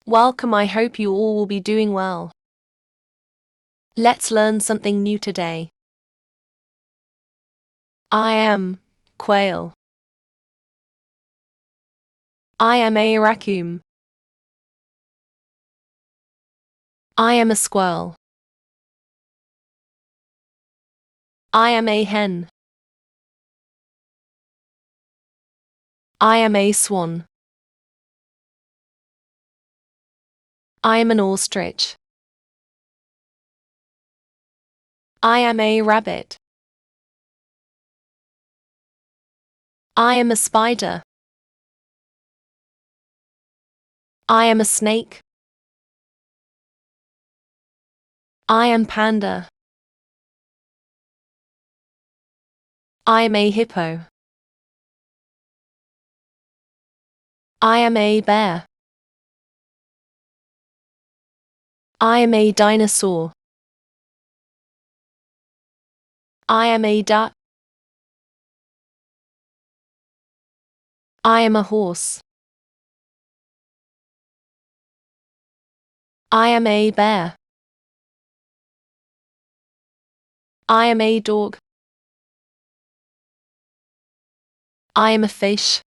Welcome, I hope you all will be doing well. Let's learn something new today. I am quail. I am a raccoon. I am a squirrel. I am a hen. I am a swan. I am an ostrich. I am a rabbit. I am a spider. I am a snake. I am panda. I am a hippo. I am a bear. I am a dinosaur. I am a duck. I am a horse. I am a bear. I am a dog. I am a fish.